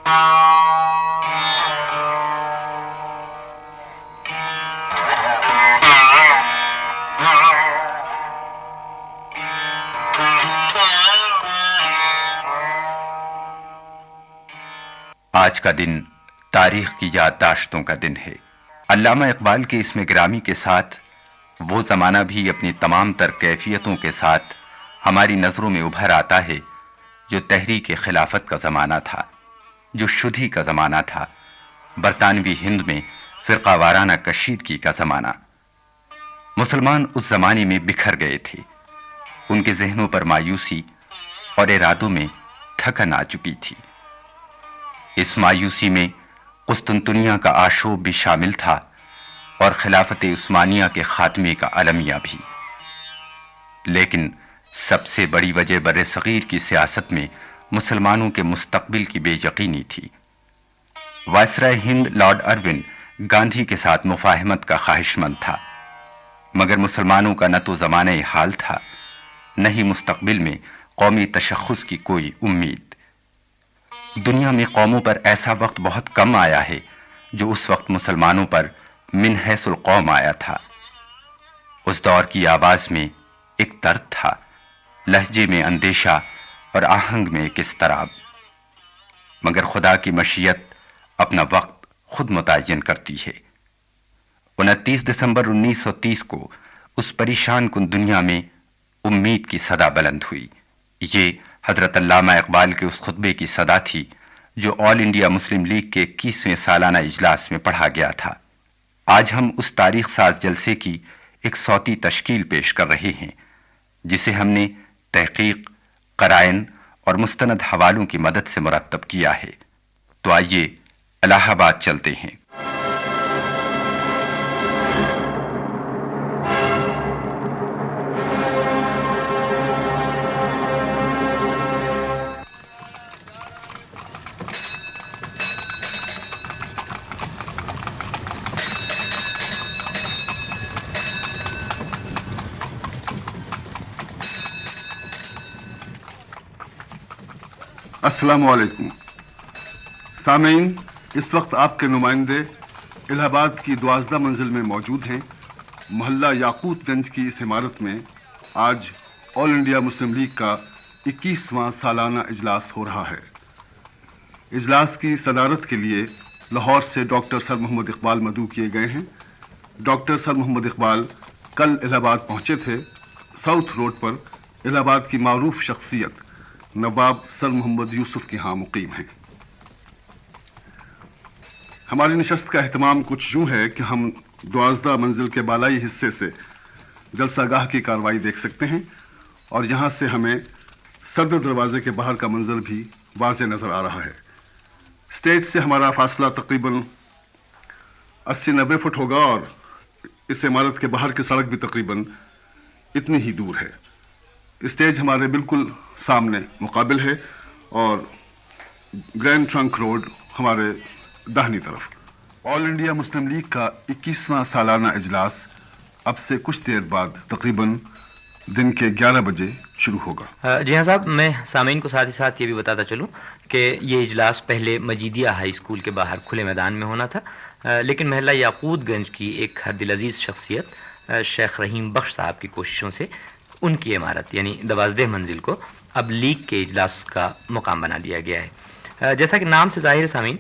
آج کا دن تاریخ کی یادداشتوں کا دن ہے۔ علامہ اقبال کے اسم گرامی کے ساتھ وہ زمانہ بھی اپنی تمام تر کیفیتوں کے ساتھ ہماری نظروں میں ابھر آتا ہے جو تحریک خلافت کا زمانہ تھا، جو شدھی کا زمانہ تھا، برطانوی ہند میں فرقہ وارانہ کشیدگی کا زمانہ۔ مسلمان اس زمانے میں بکھر گئے تھے، ان کے ذہنوں پر مایوسی اور ارادوں میں تھکن آ چکی تھی۔ اس مایوسی میں قسطنطنیہ کا آشوب بھی شامل تھا اور خلافت عثمانیہ کے خاتمے کا المیہ بھی۔ لیکن سب سے بڑی وجہ بر صغیر کی سیاست میں مسلمانوں کے مستقبل کی بے یقینی تھی۔ وائسرائے ہند لارڈ ارون گاندھی کے ساتھ مفاہمت کا خواہش مند تھا، مگر مسلمانوں کا نہ تو زمانہ حال تھا، نہ ہی مستقبل میں قومی تشخص کی کوئی امید۔ دنیا میں قوموں پر ایسا وقت بہت کم آیا ہے جو اس وقت مسلمانوں پر من حیث القوم آیا تھا۔ اس دور کی آواز میں ایک درد تھا، لہجے میں اندیشہ اور آہنگ میں ایک اضطراب۔ مگر خدا کی مشیت اپنا وقت خود متعین کرتی ہے۔ 29 دسمبر 1930 کو اس پریشان کن دنیا میں امید کی صدا بلند ہوئی۔ یہ حضرت علامہ اقبال کے اس خطبے کی صدا تھی جو آل انڈیا مسلم لیگ کے 21ویں سالانہ اجلاس میں پڑھا گیا تھا۔ آج ہم اس تاریخ ساز جلسے کی ایک صوتی تشکیل پیش کر رہے ہیں جسے ہم نے تحقیق، قرائن اور مستند حوالوں کی مدد سے مرتب کیا ہے۔ تو آئیے الہ آباد چلتے ہیں۔ السلام علیکم سامعین، اس وقت آپ کے نمائندے الہ آباد کی 12 منزل میں موجود ہیں۔ محلہ یاقوت گنج کی اس عمارت میں آج آل انڈیا مسلم لیگ کا 21واں سالانہ اجلاس ہو رہا ہے۔ اجلاس کی صدارت کے لیے لاہور سے ڈاکٹر سر محمد اقبال مدعو کیے گئے ہیں۔ ڈاکٹر سر محمد اقبال کل الہ آباد پہنچے تھے۔ ساؤتھ روڈ پر الہ آباد کی معروف شخصیت نواب سر محمد یوسف کے ہاں مقیم ہیں۔ ہماری نشست کا اہتمام کچھ یوں ہے کہ ہم 12 منزل کے بالائی حصے سے جلسہ گاہ کی کارروائی دیکھ سکتے ہیں اور یہاں سے ہمیں صدر دروازے کے باہر کا منظر بھی واضح نظر آ رہا ہے۔ اسٹیج سے ہمارا فاصلہ تقریباً 80-90 فٹ ہوگا اور اس عمارت کے باہر کی سڑک بھی تقریباً اتنی ہی دور ہے۔ اسٹیج ہمارے بالکل سامنے مقابل ہے اور گرینڈ ٹرنک روڈ ہمارے داہنی طرف۔ آل انڈیا مسلم لیگ کا 21واں سالانہ اجلاس اب سے کچھ دیر بعد تقریباً دن کے 11 بجے شروع ہوگا۔ جی ہاں صاحب، میں سامعین کو ساتھ ہی ساتھ یہ بھی بتاتا چلوں کہ یہ اجلاس پہلے مجیدیہ ہائی اسکول کے باہر کھلے میدان میں ہونا تھا، لیکن محلہ یاقوت گنج کی ایک ہر دل عزیز شخصیت شیخ رحیم بخش صاحب کی کوششوں سے ان کی عمارت یعنی 12 منزل کو اب لیگ کے اجلاس کا مقام بنا دیا گیا ہے۔ جیسا کہ نام سے ظاہر ہے سامعین،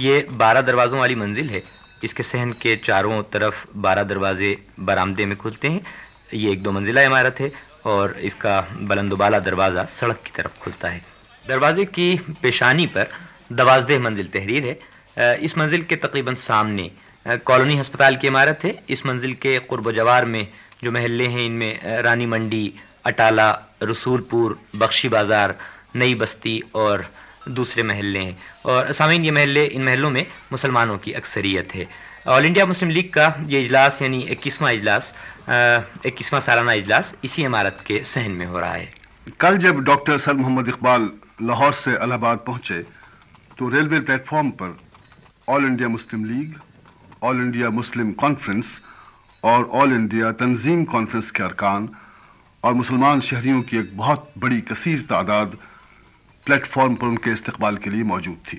یہ 12 دروازوں والی منزل ہے۔ اس کے صحن کے چاروں طرف 12 دروازے برآمدے میں کھلتے ہیں۔ یہ ایک 2 منزلہ عمارت ہے اور اس کا بلند و بالا دروازہ سڑک کی طرف کھلتا ہے۔ دروازے کی پیشانی پر 12 منزل تحریر ہے۔ اس منزل کے تقریباً سامنے کالونی ہسپتال کی عمارت ہے۔ اس منزل کے قرب و جوار میں جو محلے ہیں ان میں رانی منڈی، اٹالہ، رسول پور، بخشی بازار، نئی بستی اور دوسرے محلے ہیں، اور سامعین یہ محلے، ان محلوں میں مسلمانوں کی اکثریت ہے۔ آل انڈیا مسلم لیگ کا یہ اجلاس یعنی 21واں سالانہ اجلاس اسی عمارت کے صحن میں ہو رہا ہے۔ کل جب ڈاکٹر سر محمد اقبال لاہور سے الہ آباد پہنچے تو ریلوے پلیٹ فارم پر آل انڈیا مسلم لیگ، آل انڈیا مسلم کانفرنس اور آل انڈیا تنظیم کانفرنس کے ارکان اور مسلمان شہریوں کی ایک بہت بڑی کثیر تعداد پلیٹ فارم پر ان کے استقبال کے لیے موجود تھی۔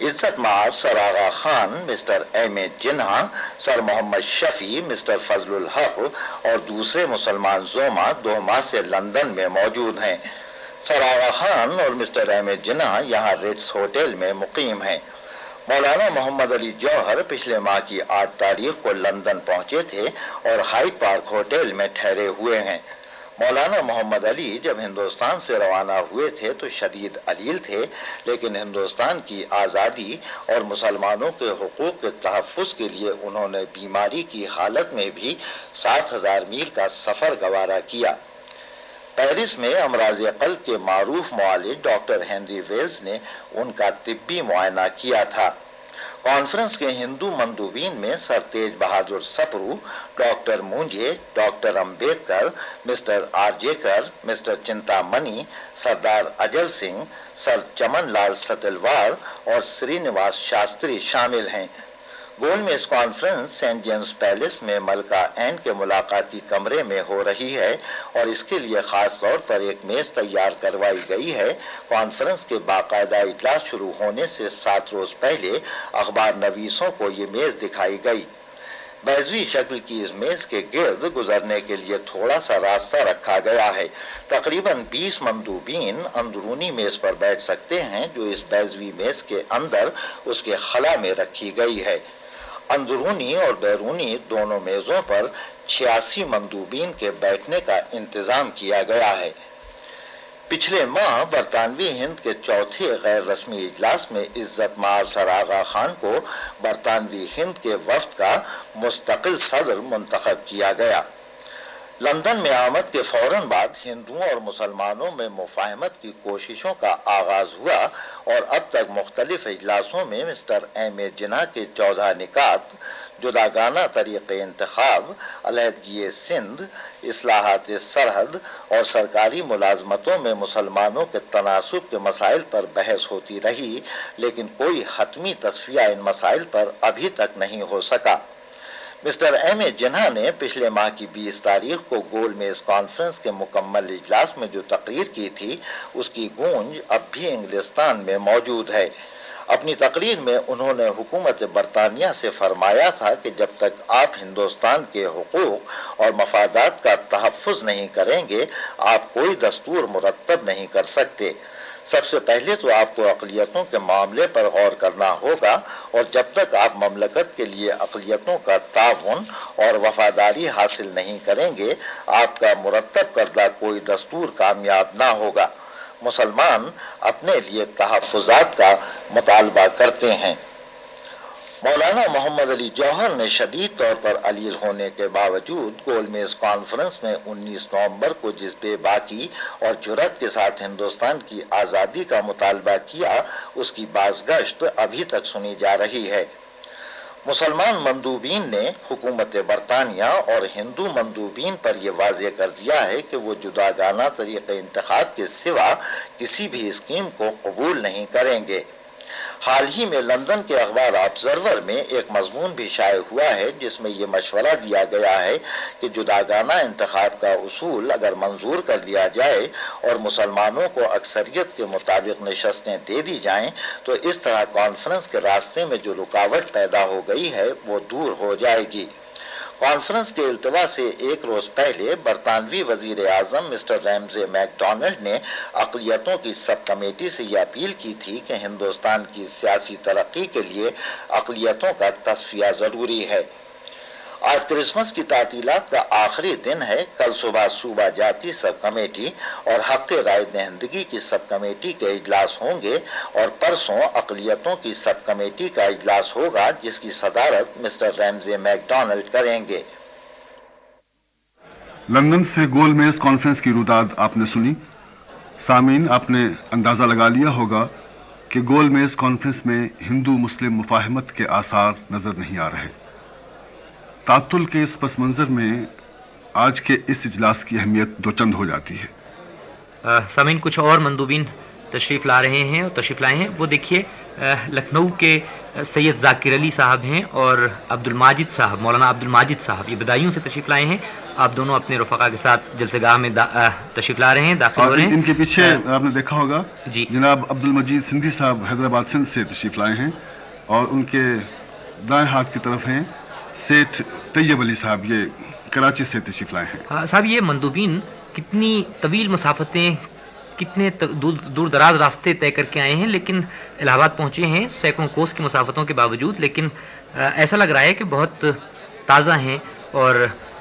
عزت مآب سر آغا خان، مسٹر ایم اے جناح، سر محمد شفیع، مسٹر فضل الحق اور دوسرے مسلمان زعما 2 ماہ سے لندن میں موجود ہیں۔ سر آغا خان اور مسٹر ایم اے جناح یہاں ریٹس ہوٹل میں مقیم ہیں۔ مولانا محمد علی جوہر پچھلے ماہ کی 8 تاریخ کو لندن پہنچے تھے اور ہائیڈ پارک ہوٹل میں ٹھہرے ہوئے ہیں۔ مولانا محمد علی جب ہندوستان سے روانہ ہوئے تھے تو شدید علیل تھے، لیکن ہندوستان کی آزادی اور مسلمانوں کے حقوق کے تحفظ کے لیے انہوں نے بیماری کی حالت میں بھی 7000 میل کا سفر گوارا کیا۔ پیرس میں امراض قلب کے معروف معالج ڈاکٹر ہنری ویلز نے ان کا طبی معائنہ کیا تھا۔ کانفرنس کے ہندو مندوبین میں sir Tej Bahadur Sapru, doctor Moonje, doctor Ambedkar, mister Arjikar, mister Chintamani, سردار اجل سنگھ، سر چمن لال ستلوار اور سرینواس شاستری شامل ہیں۔ گول میز کانفرنس سینٹ جیمز پیلس میں ملکہ این کے ملاقاتی کمرے میں ہو رہی ہے اور اس کے لیے خاص طور پر ایک میز تیار کروائی گئی ہے۔ کانفرنس کے باقاعدہ اجلاس شروع ہونے سے 7 روز پہلے اخبار نویسوں کو یہ میز دکھائی گئی۔ بیضوی شکل کی اس میز کے گرد گزرنے کے لیے تھوڑا سا راستہ رکھا گیا ہے۔ تقریباً 20 مندوبین اندرونی میز پر بیٹھ سکتے ہیں جو اس بیضوی میز کے اندر اس کے خلا میں رکھی گئی ہے۔ اندرونی اور بیرونی دونوں میزوں پر 86 مندوبین کے بیٹھنے کا انتظام کیا گیا ہے۔ پچھلے ماہ برطانوی ہند کے چوتھے غیر رسمی اجلاس میں عزت مآب سر آغا خان کو برطانوی ہند کے وفد کا مستقل صدر منتخب کیا گیا۔ لندن میں آمد کے فوراً بعد ہندوؤں اور مسلمانوں میں مفاہمت کی کوششوں کا آغاز ہوا اور اب تک مختلف اجلاسوں میں مسٹر ایم اے جناح کے 14 نکات، جداگانہ طریق انتخاب، علیحدگی سندھ، اصلاحات سرحد اور سرکاری ملازمتوں میں مسلمانوں کے تناسب کے مسائل پر بحث ہوتی رہی، لیکن کوئی حتمی تصفیہ ان مسائل پر ابھی تک نہیں ہو سکا۔ مسٹر ایم اے جناح نے پچھلے ماہ کی 20 تاریخ کو گول میز کانفرنس کے مکمل اجلاس میں جو تقریر کی تھی اس کی گونج اب بھی انگلستان میں موجود ہے۔ اپنی تقریر میں انہوں نے حکومت برطانیہ سے فرمایا تھا کہ جب تک آپ ہندوستان کے حقوق اور مفادات کا تحفظ نہیں کریں گے آپ کوئی دستور مرتب نہیں کر سکتے۔ سب سے پہلے تو آپ کو اقلیتوں کے معاملے پر غور کرنا ہوگا اور جب تک آپ مملکت کے لیے اقلیتوں کا تعاون اور وفاداری حاصل نہیں کریں گے آپ کا مرتب کردہ کوئی دستور کامیاب نہ ہوگا۔ مسلمان اپنے لیے تحفظات کا مطالبہ کرتے ہیں۔ مولانا محمد علی جوہر نے شدید طور پر علیل ہونے کے باوجود گول میز کانفرنس میں 19 نومبر کو جس بے باکی اور جرأت کے ساتھ ہندوستان کی آزادی کا مطالبہ کیا اس کی بازگشت ابھی تک سنی جا رہی ہے۔ مسلمان مندوبین نے حکومت برطانیہ اور ہندو مندوبین پر یہ واضح کر دیا ہے کہ وہ جداگانہ طریق انتخاب کے سوا کسی بھی اسکیم کو قبول نہیں کریں گے۔ حال ہی میں لندن کے اخبار آبزرور میں ایک مضمون بھی شائع ہوا ہے جس میں یہ مشورہ دیا گیا ہے کہ جداگانہ انتخاب کا اصول اگر منظور کر لیا جائے اور مسلمانوں کو اکثریت کے مطابق نشستیں دے دی جائیں تو اس طرح کانفرنس کے راستے میں جو رکاوٹ پیدا ہو گئی ہے وہ دور ہو جائے گی۔ کانفرنس کے التوا سے ایک روز پہلے برطانوی وزیر اعظم مسٹر ریمزے میک ڈونلڈ نے اقلیتوں کی سب کمیٹی سے یہ اپیل کی تھی کہ ہندوستان کی سیاسی ترقی کے لیے اقلیتوں کا تصفیہ ضروری ہے۔ آج کرسمس کی تعطیلات کا آخری دن ہے۔ کل صبح صوبہ جاتی سب کمیٹی اور حق رائے دہندگی کی سب کمیٹی کے اجلاس ہوں گے اور پرسوں اقلیتوں کی سب کمیٹی کا اجلاس ہوگا جس کی صدارت مسٹر ریمزے میک ڈونلڈ کریں گے۔ لندن سے گول میز کانفرنس کی روداد آپ نے سنی۔ سامعین، آپ نے اندازہ لگا لیا ہوگا کہ گول میز کانفرنس میں ہندو مسلم مفاہمت کے آثار نظر نہیں آ رہے۔ تعطل کے اس پس منظر میں آج کے اس اجلاس کی اہمیت دو چند ہو جاتی ہے۔ سامعین، کچھ اور مندوبین تشریف لا رہے ہیں اور تشریف لائے ہیں وہ دیکھیے لکھنؤ کے سید ذاکر علی صاحب ہیں اور عبد الماجد صاحب، مولانا عبد الماجد صاحب، یہ بدایوں سے تشریف لائے ہیں. آپ دونوں اپنے رفقا کے ساتھ جلسہ گاہ میں تشریف لا رہے ہیں، داخل ہو رہے ہیں. ان کے پیچھے آپ نے دیکھا ہوگا جی جناب عبد المجید سندھی صاحب حیدرآباد سندھ سے تشریف لائے ہیں، اور ان کے دائیں ہاتھ کی طرف ہیں سیٹھ طیب علی صاحب، یہ کراچی سے تشریف لائے ہیں. صاحب یہ مندوبین کتنی طویل مسافتیں، کتنے دور دراز راستے طے کر کے آئے ہیں، لیکن الہ آباد پہنچے ہیں سینکڑوں کوس کی مسافتوں کے باوجود، لیکن ایسا لگ رہا ہے کہ بہت تازہ ہیں اور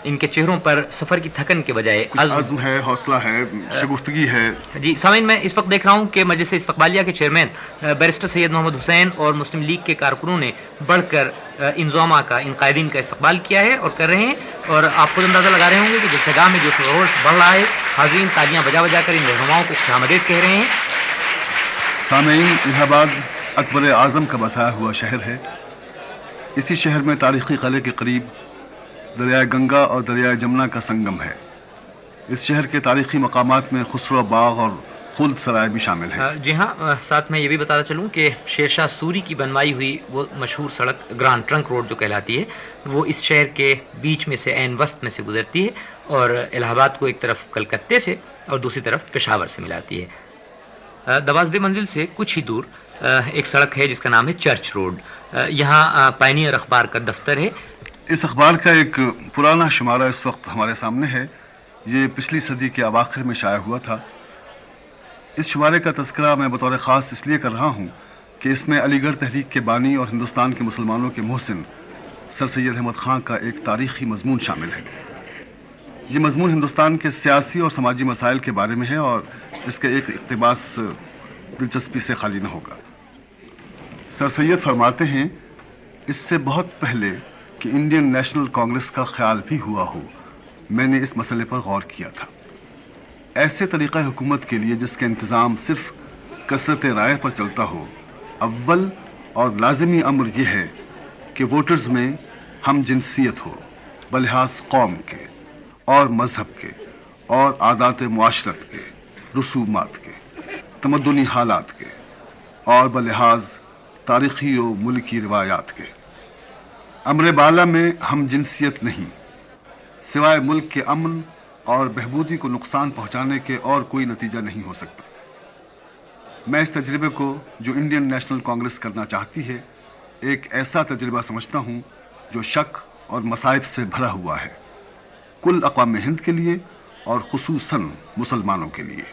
ان کے چہروں پر سفر کی تھکن کے بجائے عزم ہے، حوصلہ ہے، شگفتگی ہے. جی سامعین، میں اس وقت دیکھ رہا ہوں کہ مجلس استقبالیہ کے چیئرمین بیرسٹر سید محمد حسین اور مسلم لیگ کے کارکنوں نے بڑھ کر انضمامہ کا، ان قائدین کا استقبال کیا ہے اور کر رہے ہیں، اور آپ خود اندازہ لگا رہے ہوں گے کہ جلسہ گاہ میں جو شور بڑھ رہا ہے، حاضرین تالیاں بجا بجا کر ان رہنماؤں کو خوش آمدید کہہ رہے ہیں. سامعین، الہ آباد اکبر اعظم کا بسایا ہوا شہر ہے. اسی شہر میں تاریخی قلعے کے قریب دریائے گنگا اور دریائے جمنا کا سنگم ہے. اس شہر کے تاریخی مقامات میں خسرو باغ اور خلد سرائے بھی شامل ہیں. جی ہاں، ساتھ میں یہ بھی بتاتا چلوں کہ شیرشاہ سوری کی بنوائی ہوئی وہ مشہور سڑک گرانڈ ٹرنک روڈ جو کہلاتی ہے، وہ اس شہر کے بیچ میں سے، عین وسط میں سے گزرتی ہے اور الہ آباد کو ایک طرف کلکتے سے اور دوسری طرف پشاور سے ملاتی ہے. 12 منزل سے کچھ ہی دور ایک سڑک ہے جس کا نام ہے چرچ روڈ. یہاں پائنیئر اخبار کا دفتر ہے. اس اخبار کا ایک پرانا شمارہ اس وقت ہمارے سامنے ہے. یہ پچھلی صدی کے اواخر میں شائع ہوا تھا. اس شمارے کا تذکرہ میں بطور خاص اس لیے کر رہا ہوں کہ اس میں علی گڑھ تحریک کے بانی اور ہندوستان کے مسلمانوں کے محسن سر سید احمد خان کا ایک تاریخی مضمون شامل ہے. یہ مضمون ہندوستان کے سیاسی اور سماجی مسائل کے بارے میں ہے اور اس کا ایک اقتباس دلچسپی سے خالی نہ ہوگا. سر سید فرماتے ہیں، اس سے بہت پہلے کہ انڈین نیشنل کانگریس کا خیال بھی ہوا ہو، میں نے اس مسئلے پر غور کیا تھا. ایسے طریقہ حکومت کے لیے جس کا انتظام صرف کثرت رائے پر چلتا ہو، اول اور لازمی امر یہ ہے کہ ووٹرز میں ہم جنسیت ہو، بلحاظ قوم کے اور مذہب کے اور عادات معاشرت کے، رسومات کے، تمدنی حالات کے اور بلحاظ تاریخی و ملکی روایات کے. امر بالا میں ہم جنسیت نہیں، سوائے ملک کے امن اور بہبودی کو نقصان پہنچانے کے اور کوئی نتیجہ نہیں ہو سکتا. میں اس تجربے کو جو انڈین نیشنل کانگریس کرنا چاہتی ہے ایک ایسا تجربہ سمجھتا ہوں جو شک اور مصائب سے بھرا ہوا ہے، کل اقوام ہند کے لیے اور خصوصاً مسلمانوں کے لیے.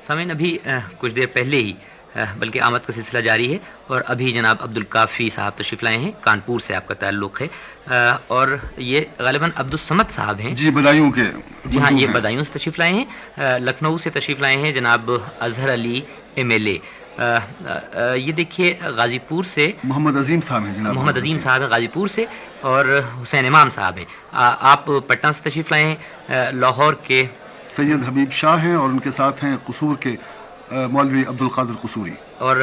سامعین، ابھی کچھ دیر پہلے ہی بلکہ آمد کا سلسلہ جاری ہے اور ابھی جناب عبدالکافی صاحب تشریف لائے ہیں. کانپور سے آپ کا تعلق ہے اور یہ غالباً عبدالصمد صاحب ہیں. جی بدایوں کے. جی ہاں، یہ بدایوں سے تشریف لائے ہیں. لکھنؤ سے تشریف لائے ہیں جناب اظہر علی MLA. یہ دیکھیے غازی پور سے محمد عظیم صاحب ہیں. جناب محمد عظیم صاحب ہیں غازی پور سے، اور حسین امام صاحب ہیں. آپ پٹنہ سے تشریف لائے ہیں. لاہور کے سید حبیب شاہ ہیں اور ان کے ساتھ ہیں قصور کے مولوی عبدالقادر قصوری. اور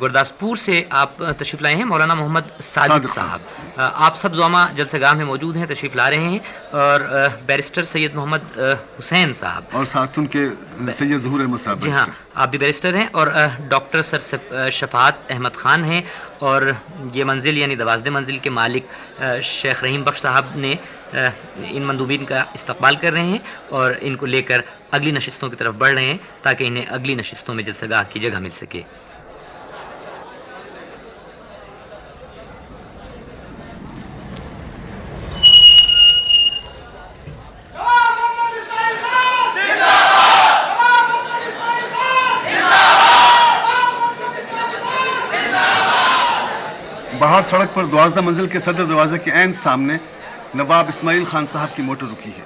گرداسپور سے آپ تشریف لائے ہیں مولانا محمد صادق صاحب. آپ سب زعما جلسہ گاہ میں موجود ہیں، تشریف لا رہے ہیں. اور بیرسٹر سید محمد حسین صاحب اور ساتھ ان کے سید ظہور احمد صاحب. جی ہاں، آپ بھی بیرسٹر ہیں. اور ڈاکٹر سر شفاعت احمد خان ہیں. اور یہ منزل یعنی 12 منزل کے مالک شیخ رحیم بخش صاحب نے ان مندوبین کا استقبال کر رہے ہیں اور ان کو لے کر اگلی نشستوں کی طرف بڑھ رہے ہیں تاکہ انہیں اگلی نشستوں میں جلسہ گاہ کی جگہ مل سکے. باہر سڑک پر 12 منزل کے صدر دروازے کے عین سامنے نواب اسماعیل خان صاحب کی موٹر رکی ہے.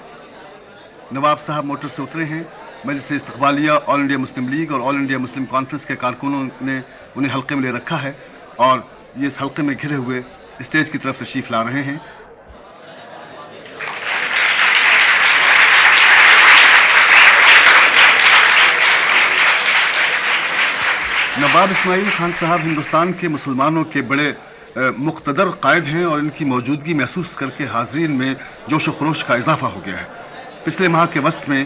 نواب صاحب موٹر سے اترے ہیں. مجلس استقبالیہ، آل انڈیا مسلم لیگ اور آل انڈیا مسلم کانفرنس کے کارکنوں نے انہیں حلقے میں لے رکھا ہے اور یہ اس حلقے میں گھرے ہوئے اسٹیج کی طرف تشریف لا رہے ہیں. نواب اسماعیل خان صاحب ہندوستان کے مسلمانوں کے بڑے مقتدر قائد ہیں اور ان کی موجودگی محسوس کر کے حاضرین میں جوش و خروش کا اضافہ ہو گیا ہے. پچھلے ماہ کے وسط میں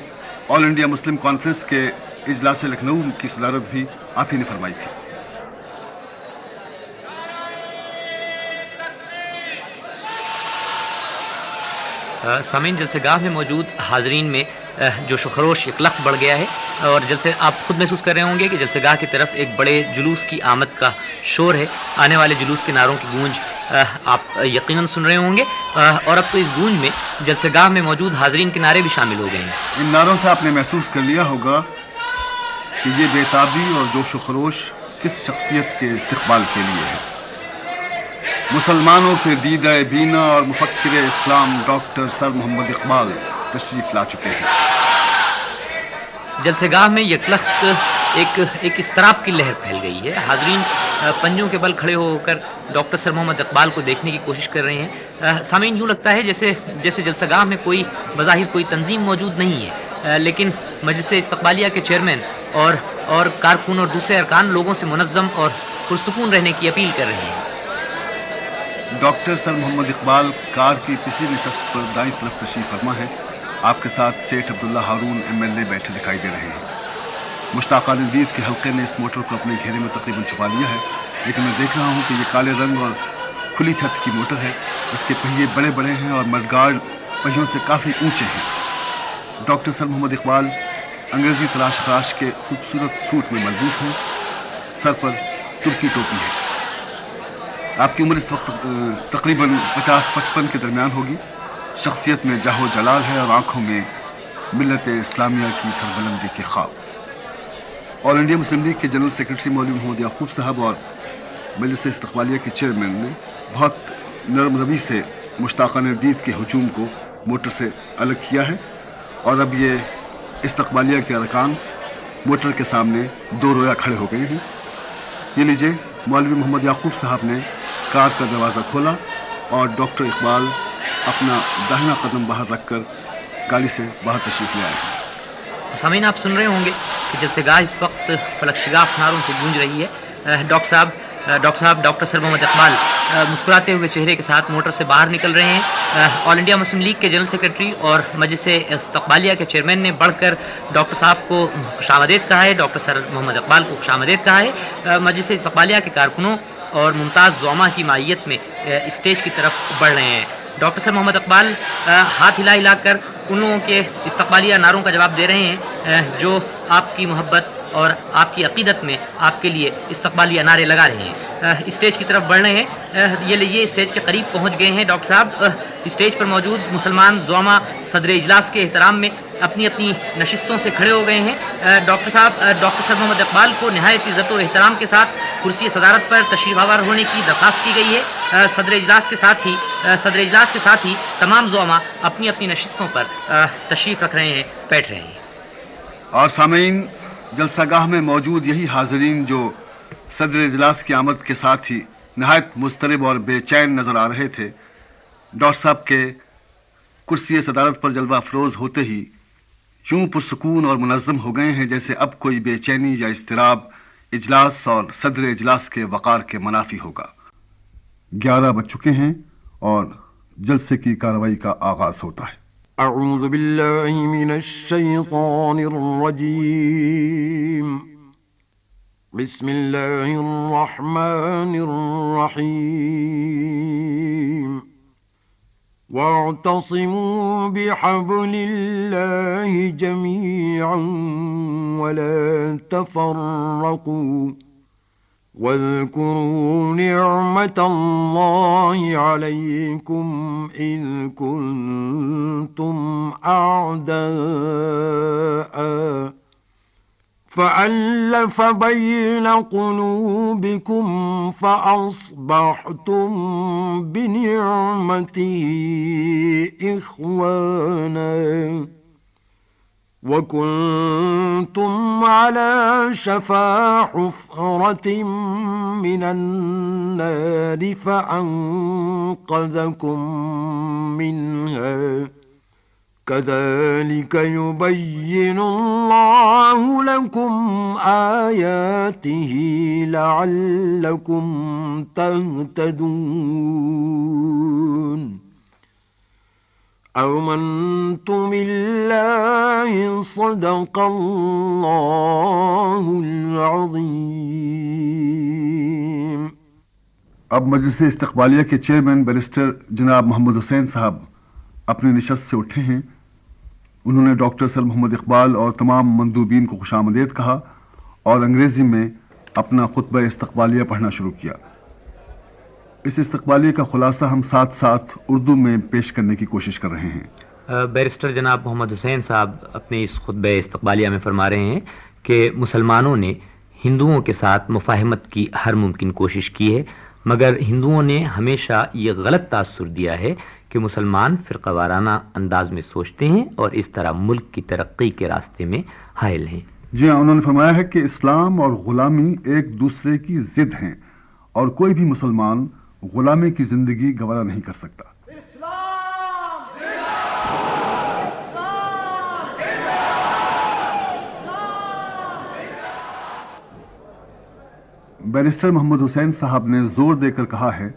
آل انڈیا مسلم کانفرنس کے اجلاس لکھنؤ کی صدارت بھی آپ ہی نے فرمائی تھی۔ سامعین، جلسہ گاہ میں موجود حاضرین میں جوش و خروش ایک لخت بڑھ گیا ہے، اور جلسے آپ خود محسوس کر رہے ہوں گے کہ جلسہ گاہ کی طرف ایک بڑے جلوس کی آمد کا شور ہے۔ آنے والے جلوس کے نعروں کی گونج آپ یقیناً سن رہے ہوں گے، اور اب تو اس گونج میں جلسہ گاہ میں موجود حاضرین کے نعرے بھی شامل ہو گئے ہیں۔ ان نعروں سے آپ نے محسوس کر لیا ہوگا کہ یہ بے تابی اور جوش و خروش کس شخصیت کے استقبال کے لیے ہے۔ مسلمانوں کے دیدہ بینا اور مفکر اسلام ڈاکٹر سر محمد اقبال تشریف لا چکے ہیں۔ جلسہ گاہ میں یکلخت ایک اضطراب کی لہر پھیل گئی ہے۔ حاضرین پنجوں کے بل کھڑے ہو کر ڈاکٹر سر محمد اقبال کو دیکھنے کی کوشش کر رہے ہیں۔ سامعین، یوں لگتا ہے جیسے جلسہ گاہ میں بظاہر کوئی تنظیم موجود نہیں ہے، لیکن مجلس استقبالیہ کے چیئرمین اور کارکن اور دوسرے ارکان لوگوں سے منظم اور پرسکون رہنے کی اپیل کر رہے ہیں۔ ڈاکٹر سر محمد اقبال کار کی پچھلی نشست پر دائیں طرف تشریف فرما ہے۔ آپ کے ساتھ سیٹھ عبداللہ ہارون MLA بیٹھے دکھائی دے رہے ہیں۔ مشتاقان دید کے حلقے نے اس موٹر کو اپنے گھیرے میں تقریباً چھپا لیا ہے، لیکن میں دیکھ رہا ہوں کہ یہ کالے رنگ اور کھلی چھت کی موٹر ہے۔ اس کے پہیے بڑے بڑے ہیں اور مڈگارڈ پہیوں سے کافی اونچے ہیں۔ ڈاکٹر سر محمد اقبال انگریزی تراش کے خوبصورت سوٹ میں ملبوس ہیں، سر پر ترکی ٹوپی ہے۔ آپ کی عمر اس وقت تقریباً 50-55 کے درمیان ہوگی۔ شخصیت میں جاہ و جلال ہے اور آنکھوں میں ملت اسلامیہ کی سربلندی کے خواب۔ آل انڈیا مسلم لیگ کے جنرل سیکرٹری مولوی محمد یعقوب صاحب اور مجلس استقبالیہ کے چیئرمین نے بہت نرم روی سے مشتاقان دید کے ہجوم کو موٹر سے الگ کیا ہے، اور اب یہ استقبالیہ کے ارکان موٹر کے سامنے دو رویا کھڑے ہو گئے ہیں۔ یہ لیجیے، مولوی محمد یعقوب صاحب نے کار کا دروازہ کھولا اور ڈاکٹر اقبال اپنا داہنا قدم باہر رکھ کر گاڑی سے باہر تشریف لے آئے ہیں۔ سامعین، آپ سن رہے ہوں گے کہ جلسہ گاہ اس وقت فلک شگاف نعروں سے گونج رہی ہے۔ ڈاکٹر سر محمد اقبال مسکراتے ہوئے چہرے کے ساتھ موٹر سے باہر نکل رہے ہیں۔ آل انڈیا مسلم لیگ کے جنرل سیکرٹری اور مجلس استقبالیہ کے چیئرمین نے بڑھ کر ڈاکٹر صاحب کو خوش آمدید کہا ہے، ڈاکٹر سر محمد اقبال کو خوش آمدید کہا ہے۔ مجلس استقبالیہ کے کارکنوں اور ممتاز زعما کی مائیت میں اسٹیج کی طرف بڑھ رہے ہیں۔ ڈاکٹر سر محمد اقبال ہاتھ ہلا کر ان لوگوں کے استقبالیہ نعروں کا جواب دے رہے ہیں جو آپ کی محبت اور آپ کی عقیدت میں آپ کے لیے استقبالیہ نعرے لگا رہے ہیں۔ اسٹیج کی طرف بڑھ رہے ہیں۔ یہ اسٹیج کے قریب پہنچ گئے ہیں۔ ڈاکٹر صاحب اسٹیج پر موجود مسلمان زعما صدر اجلاس کے احترام میں اپنی نشستوں سے کھڑے ہو گئے ہیں۔ ڈاکٹر سر محمد اقبال کو نہایت عزت و احترام کے ساتھ کرسی صدارت پر تشریف آور ہونے کی درخواست کی گئی ہے۔ صدر اجلاس کے ساتھ ہی تمام زعما اپنی نشستوں پر تشریف رکھ رہے ہیں، بیٹھ رہے ہیں۔ اور سامعین، جلسہ گاہ میں موجود یہی حاضرین جو صدر اجلاس کی آمد کے ساتھ ہی نہایت مضطرب اور بے چین نظر آ رہے تھے، ڈاکٹر صاحب کے کرسی صدارت پر جلوہ افروز ہوتے ہی یوں پرسکون اور منظم ہو گئے ہیں جیسے اب کوئی بے چینی یا اضطراب اجلاس اور صدر اجلاس کے وقار کے منافی ہوگا۔ 11 بج چکے ہیں اور جلسے کی کارروائی کا آغاز ہوتا ہے۔ اعوذ باللہ من الشیطان الرجیم، بسم اللہ الرحمن الرحیم، واعتصموا بحبل اللہ جميعا ولا تفرقوا واذكروا نعمة الله عليكم إذ كنتم أعداء فألف بين قلوبكم فأصبحتم بنعمته إخوانا وكنتم على شفا حفرة من النار فأنقذكم منها كذلك يبين الله لكم آياته لعلكم تهتدون آمنت باللہ صدق اللہ العظیم۔ اب مجلس استقبالیہ کے چیئرمین بیرسٹر جناب محمد حسین صاحب اپنی نشست سے اٹھے ہیں۔ انہوں نے ڈاکٹر سر محمد اقبال اور تمام مندوبین کو خوش آمدید کہا اور انگریزی میں اپنا خطبہ استقبالیہ پڑھنا شروع کیا۔ اس استقبالیہ کا خلاصہ ہم ساتھ ساتھ اردو میں پیش کرنے کی کوشش کر رہے ہیں۔ بیرسٹر جناب محمد حسین صاحب اپنے اس خطبہ استقبالیہ میں فرما رہے ہیں کہ مسلمانوں نے ہندوؤں کے ساتھ مفاہمت کی ہر ممکن کوشش کی ہے، مگر ہندوؤں نے ہمیشہ یہ غلط تاثر دیا ہے کہ مسلمان فرقہ وارانہ انداز میں سوچتے ہیں اور اس طرح ملک کی ترقی کے راستے میں حائل ہیں۔ جی ہاں، انہوں نے فرمایا ہے کہ اسلام اور غلامی ایک دوسرے کی ضد ہیں اور کوئی بھی مسلمان غلامی کی زندگی گوارا نہیں کر سکتا۔ بیرسٹر محمد حسین صاحب نے زور دے کر کہا ہے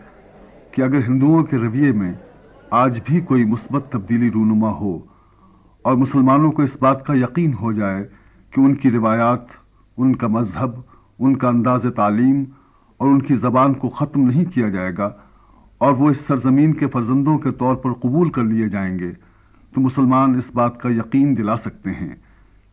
کہ اگر ہندوؤں کے رویے میں آج بھی کوئی مثبت تبدیلی رونما ہو اور مسلمانوں کو اس بات کا یقین ہو جائے کہ ان کی روایات، ان کا مذہب، ان کا انداز تعلیم اور ان کی زبان کو ختم نہیں کیا جائے گا اور وہ اس سرزمین کے فرزندوں کے طور پر قبول کر لیے جائیں گے، تو مسلمان اس بات کا یقین دلا سکتے ہیں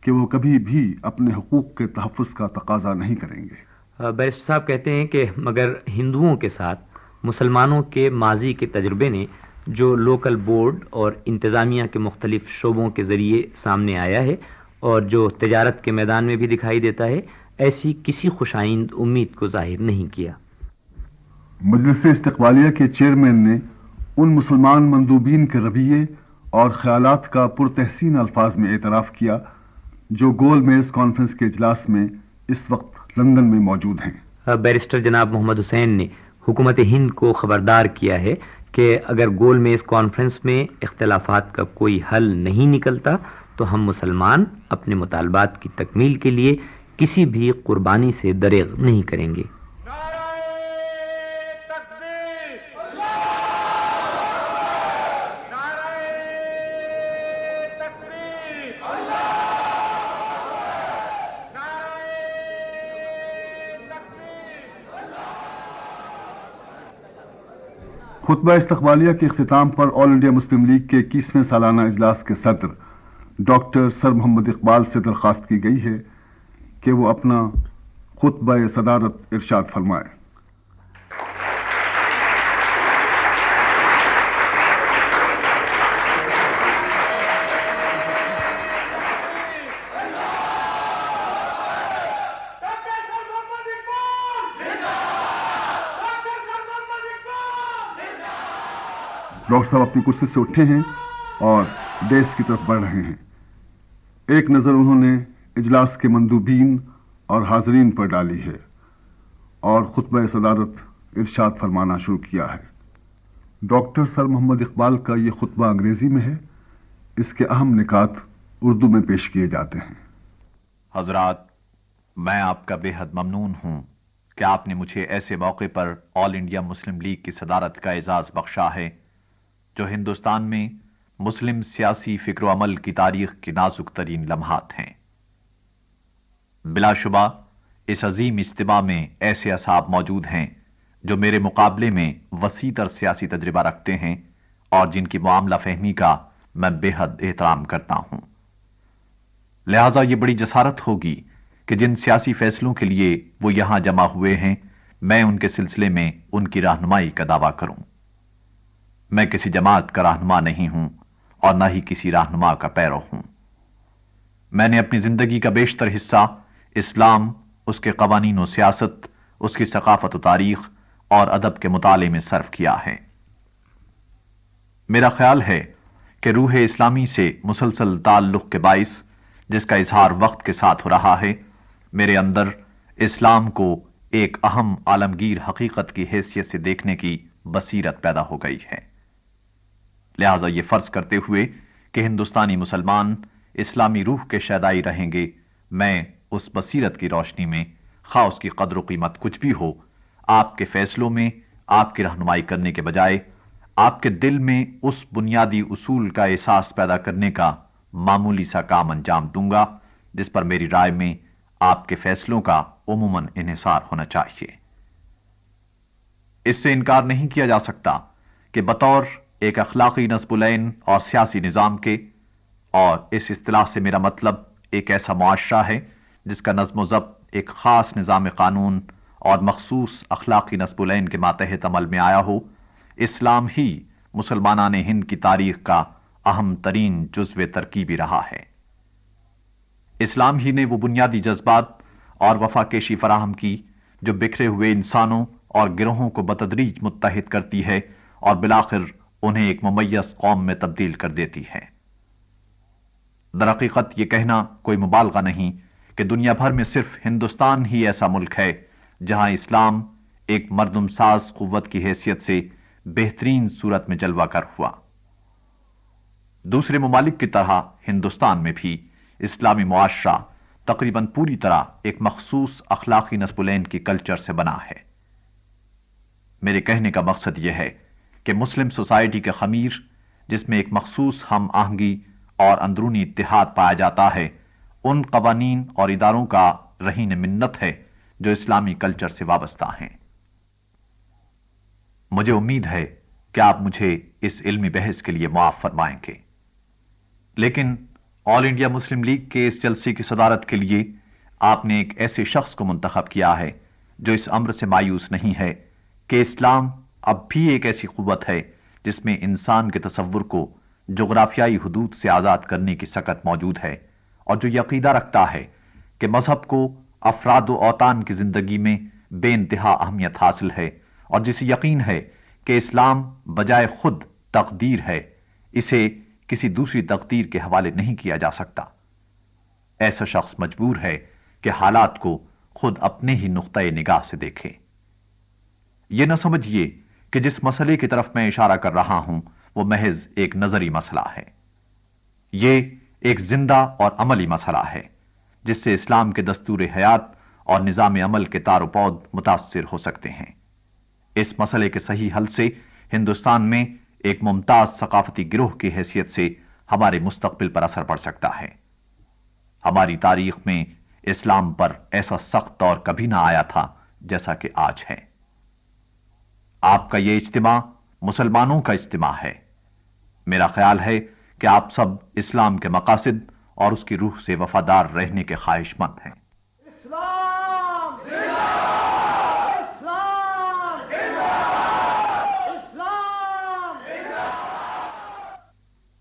کہ وہ کبھی بھی اپنے حقوق کے تحفظ کا تقاضا نہیں کریں گے۔ بیرسٹر صاحب کہتے ہیں کہ مگر ہندوؤں کے ساتھ مسلمانوں کے ماضی کے تجربے نے جو لوکل بورڈ اور انتظامیہ کے مختلف شعبوں کے ذریعے سامنے آیا ہے اور جو تجارت کے میدان میں بھی دکھائی دیتا ہے، ایسی کسی خوش آئند امید کو ظاہر نہیں کیا۔ مجلس استقبالیہ کے چیئرمین نے ان مسلمان مندوبین کے رویے اور خیالات کا پرتحسین الفاظ میں اعتراف کیا جو گول میز کانفرنس کے اجلاس میں اس وقت لندن میں موجود ہیں۔ بیرسٹر جناب محمد حسین نے حکومت ہند کو خبردار کیا ہے کہ اگر گول میز کانفرنس میں اختلافات کا کوئی حل نہیں نکلتا تو ہم مسلمان اپنے مطالبات کی تکمیل کے لیے کسی بھی قربانی سے دریغ نہیں کریں گے۔ خطبہ استقبالیہ کے اختتام پر آل انڈیا مسلم لیگ کے 21ویں سالانہ اجلاس کے صدر ڈاکٹر سر محمد اقبال سے درخواست کی گئی ہے کہ وہ اپنا خطبہ صدارت ارشاد فرمائے۔ ڈاکٹر صاحب اپنی کرسی سے اٹھے ہیں اور ڈیسک کی طرف بڑھ رہے ہیں۔ ایک نظر انہوں نے اجلاس کے مندوبین اور حاضرین پر ڈالی ہے اور خطبہ صدارت ارشاد فرمانا شروع کیا ہے۔ ڈاکٹر سر محمد اقبال کا یہ خطبہ انگریزی میں ہے، اس کے اہم نکات اردو میں پیش کیے جاتے ہیں۔ حضرات، میں آپ کا بے حد ممنون ہوں کہ آپ نے مجھے ایسے موقع پر آل انڈیا مسلم لیگ کی صدارت کا اعزاز بخشا ہے جو ہندوستان میں مسلم سیاسی فکر و عمل کی تاریخ کے نازک ترین لمحات ہیں۔ بلا شبہ اس عظیم اجتماع میں ایسے اصحاب موجود ہیں جو میرے مقابلے میں وسیع تر سیاسی تجربہ رکھتے ہیں اور جن کی معاملہ فہمی کا میں بے حد احترام کرتا ہوں۔ لہٰذا یہ بڑی جسارت ہوگی کہ جن سیاسی فیصلوں کے لیے وہ یہاں جمع ہوئے ہیں میں ان کے سلسلے میں ان کی رہنمائی کا دعویٰ کروں۔ میں کسی جماعت کا رہنما نہیں ہوں اور نہ ہی کسی رہنما کا پیرو ہوں۔ میں نے اپنی زندگی کا بیشتر حصہ اسلام، اس کے قوانین و سیاست، اس کی ثقافت و تاریخ اور ادب کے مطالعے میں صرف کیا ہے۔ میرا خیال ہے کہ روح اسلامی سے مسلسل تعلق کے باعث، جس کا اظہار وقت کے ساتھ ہو رہا ہے، میرے اندر اسلام کو ایک اہم عالمگیر حقیقت کی حیثیت سے دیکھنے کی بصیرت پیدا ہو گئی ہے۔ لہٰذا یہ فرض کرتے ہوئے کہ ہندوستانی مسلمان اسلامی روح کے شیدائی رہیں گے، میں اس بصیرت کی روشنی میں، خواہ اس کی قدر و قیمت کچھ بھی ہو، آپ کے فیصلوں میں آپ کی رہنمائی کرنے کے بجائے آپ کے دل میں اس بنیادی اصول کا احساس پیدا کرنے کا معمولی سا کام انجام دوں گا جس پر میری رائے میں آپ کے فیصلوں کا عموماً انحصار ہونا چاہیے۔ اس سے انکار نہیں کیا جا سکتا کہ بطور ایک اخلاقی نصب العین اور سیاسی نظام کے، اور اس اصطلاح سے میرا مطلب ایک ایسا معاشرہ ہے جس کا نظم و ضبط ایک خاص نظام قانون اور مخصوص اخلاقی نصب العین کے ماتحت عمل میں آیا ہو، اسلام ہی مسلمانان ہند کی تاریخ کا اہم ترین جزو ترکیبی رہا ہے۔ اسلام ہی نے وہ بنیادی جذبات اور وفاکیشی فراہم کی جو بکھرے ہوئے انسانوں اور گروہوں کو بتدریج متحد کرتی ہے اور بالآخر انہیں ایک ممیز قوم میں تبدیل کر دیتی ہے۔ در حقیقت یہ کہنا کوئی مبالغہ نہیں کہ دنیا بھر میں صرف ہندوستان ہی ایسا ملک ہے جہاں اسلام ایک مردم ساز قوت کی حیثیت سے بہترین صورت میں جلوہ گر ہوا۔ دوسرے ممالک کی طرح ہندوستان میں بھی اسلامی معاشرہ تقریباً پوری طرح ایک مخصوص اخلاقی نصب العین کی کلچر سے بنا ہے۔ میرے کہنے کا مقصد یہ ہے کہ مسلم سوسائٹی کے خمیر جس میں ایک مخصوص ہم آہنگی اور اندرونی اتحاد پایا جاتا ہے، ان قوانین اور اداروں کا رہین منت ہے جو اسلامی کلچر سے وابستہ ہیں۔ مجھے امید ہے کہ آپ مجھے اس علمی بحث کے لیے معاف فرمائیں گے، لیکن آل انڈیا مسلم لیگ کے اس جلسے کی صدارت کے لیے آپ نے ایک ایسے شخص کو منتخب کیا ہے جو اس امر سے مایوس نہیں ہے کہ اسلام اب بھی ایک ایسی قوت ہے جس میں انسان کے تصور کو جغرافیائی حدود سے آزاد کرنے کی سکت موجود ہے، اور جو یہ عقیدہ رکھتا ہے کہ مذہب کو افراد و اوطان کی زندگی میں بے انتہا اہمیت حاصل ہے، اور جسے یقین ہے کہ اسلام بجائے خود تقدیر ہے، اسے کسی دوسری تقدیر کے حوالے نہیں کیا جا سکتا۔ ایسا شخص مجبور ہے کہ حالات کو خود اپنے ہی نقطۂ نگاہ سے دیکھے۔ یہ نہ سمجھیے کہ جس مسئلے کی طرف میں اشارہ کر رہا ہوں وہ محض ایک نظری مسئلہ ہے۔ یہ ایک زندہ اور عملی مسئلہ ہے جس سے اسلام کے دستور حیات اور نظام عمل کے تار و پود متاثر ہو سکتے ہیں۔ اس مسئلے کے صحیح حل سے ہندوستان میں ایک ممتاز ثقافتی گروہ کی حیثیت سے ہمارے مستقبل پر اثر پڑ سکتا ہے۔ ہماری تاریخ میں اسلام پر ایسا سخت دور کبھی نہ آیا تھا جیسا کہ آج ہے۔ آپ کا یہ اجتماع مسلمانوں کا اجتماع ہے۔ میرا خیال ہے کہ آپ سب اسلام کے مقاصد اور اس کی روح سے وفادار رہنے کے خواہش مند ہیں۔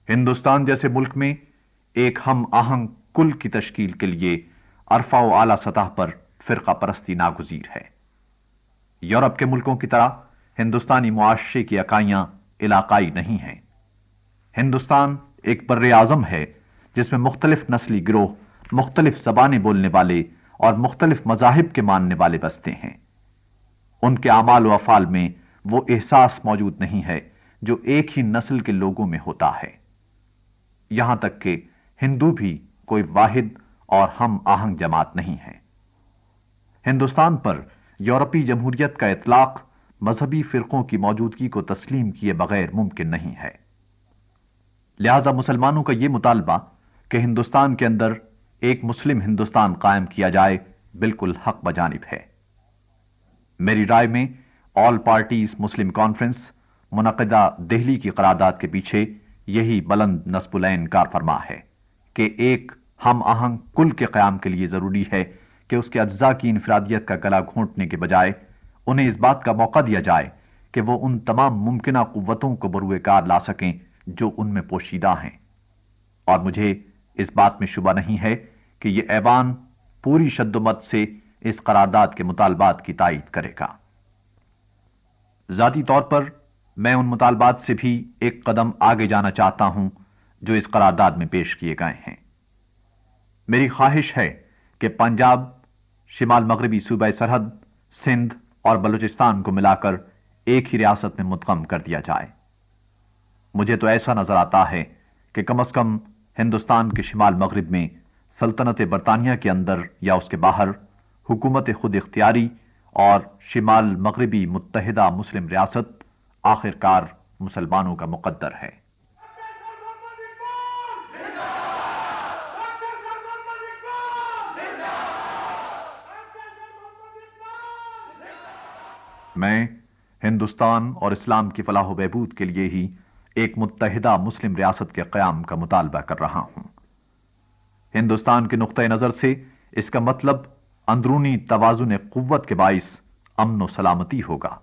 ہندوستان جیسے ملک میں ایک ہم آہنگ کل کی تشکیل کے لیے عرفہ و اعلیٰ سطح پر فرقہ پرستی ناگزیر ہے۔ یورپ کے ملکوں کی طرح ہندوستانی معاشرے کی اکائیاں علاقائی نہیں ہیں۔ ہندوستان ایک بر اعظم ہے جس میں مختلف نسلی گروہ، مختلف زبانیں بولنے والے اور مختلف مذاہب کے ماننے والے بستے ہیں۔ ان کے اعمال و افعال میں وہ احساس موجود نہیں ہے جو ایک ہی نسل کے لوگوں میں ہوتا ہے۔ یہاں تک کہ ہندو بھی کوئی واحد اور ہم آہنگ جماعت نہیں ہے۔ ہندوستان پر یورپی جمہوریت کا اطلاق مذہبی فرقوں کی موجودگی کو تسلیم کیے بغیر ممکن نہیں ہے۔ لہذا مسلمانوں کا یہ مطالبہ کہ ہندوستان کے اندر ایک مسلم ہندوستان قائم کیا جائے بالکل حق بجانب ہے۔ میری رائے میں آل پارٹیز مسلم کانفرنس منعقدہ دہلی کی قرارداد کے پیچھے یہی بلند نصب العین کار فرما ہے کہ ایک ہم آہنگ کل کے قیام کے لیے ضروری ہے کہ اس کے اجزاء کی انفرادیت کا گلا گھونٹنے کے بجائے انہیں اس بات کا موقع دیا جائے کہ وہ ان تمام ممکنہ قوتوں کو بروئے کار لا سکیں جو ان میں پوشیدہ ہیں۔ اور مجھے اس بات میں شبہ نہیں ہے کہ یہ ایوان پوری شد و مت سے اس قرارداد کے مطالبات کی تائید کرے گا۔ ذاتی طور پر میں ان مطالبات سے بھی ایک قدم آگے جانا چاہتا ہوں جو اس قرارداد میں پیش کیے گئے ہیں۔ میری خواہش ہے کہ پنجاب، شمال مغربی صوبہ سرحد، سندھ اور بلوچستان کو ملا کر ایک ہی ریاست میں مدغم کر دیا جائے۔ مجھے تو ایسا نظر آتا ہے کہ کم از کم ہندوستان کے شمال مغرب میں سلطنت برطانیہ کے اندر یا اس کے باہر حکومت خود اختیاری اور شمال مغربی متحدہ مسلم ریاست آخر کار مسلمانوں کا مقدر ہے۔ میں ہندوستان اور اسلام کی فلاح و بہبود کے لیے ہی ایک متحدہ مسلم ریاست کے قیام کا مطالبہ کر رہا ہوں۔ ہندوستان کے نقطۂ نظر سے اس کا مطلب اندرونی توازن قوت کے باعث امن و سلامتی ہوگا،